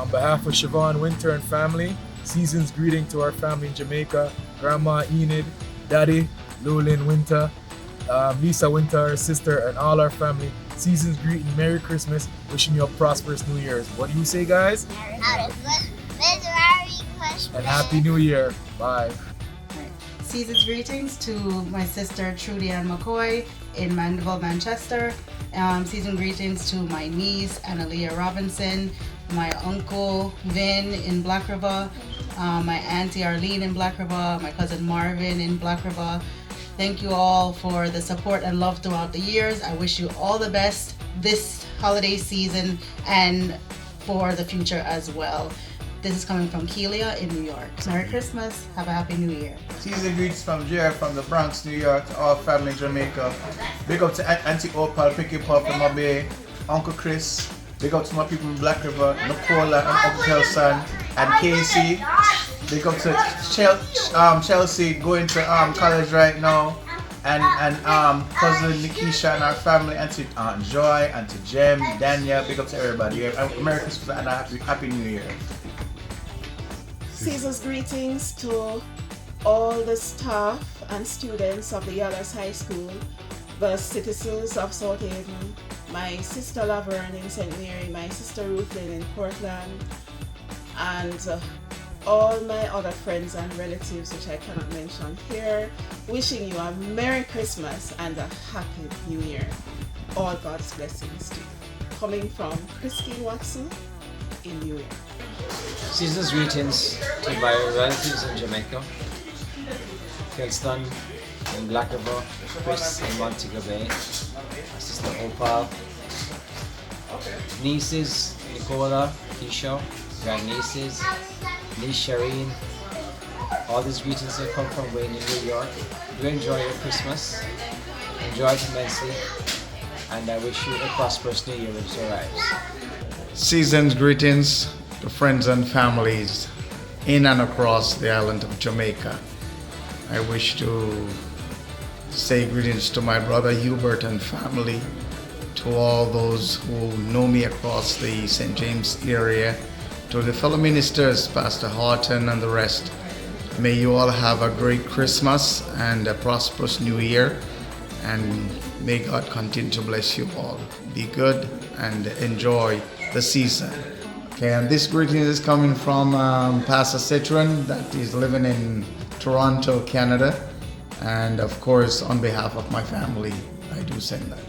On behalf of Siobhan Winter and family, season's greeting to our family in Jamaica, Grandma Enid, Daddy, Lulin Winter, Lisa Winter, her sister, and all our family. Season's greeting, Merry Christmas, wishing you a prosperous New Year's. What do you say, guys? Merry Christmas. And Happy New Year. Bye. Season's greetings to my sister Trudy Ann McCoy in Mandeville, Manchester. Season greetings to my niece Analia Robinson, my uncle Vin in Black River, my auntie Arlene in Black River, my cousin Marvin in Black River. Thank you all for the support and love throughout the years. I wish you all the best this holiday season and for the future as well. This is coming from Keelia in New York. Merry Christmas, have a Happy New Year. Season greetings from Jared from the Bronx, New York, to all family in Jamaica. Big up to Auntie Opal, Picky Pop in my bay, Uncle Chris. Big up to my people in Black River, Nicola and Uncle Kelson and Casey. Big up to Chelsea going to college right now. And cousin Nikisha and our family, Auntie Joy, Auntie Jem, Dania. Big up to everybody. Merry Christmas and a Happy New Year. Season's greetings to all the staff and students of the Yallas High School, the citizens of South Haven, my sister Laverne in St. Mary, my sister Ruthlyn in Portland, and all my other friends and relatives which I cannot mention here, wishing you a Merry Christmas and a Happy New Year. All God's blessings to you. Coming from Christine Watson in New York. Season's greetings to my relatives in Jamaica, Kelston in Black River, Chris in Montego Bay, my sister Opal, nieces Nicola, Keisha, grandnieces, niece Shireen. All these greetings have come from Wayne in New York. Do enjoy your Christmas, enjoy it immensely, and I wish you a prosperous New Year which arrives. Season's greetings to friends and families in and across the island of Jamaica. I wish to say greetings to my brother Hubert and family, to all those who know me across the St. James area, to the fellow ministers, Pastor Horton and the rest. May you all have a great Christmas and a prosperous New Year, and may God continue to bless you all. Be good and enjoy the season. Okay, and this greeting is coming from Pastor Citron that is living in Toronto, Canada. And of course, on behalf of my family, I do send that.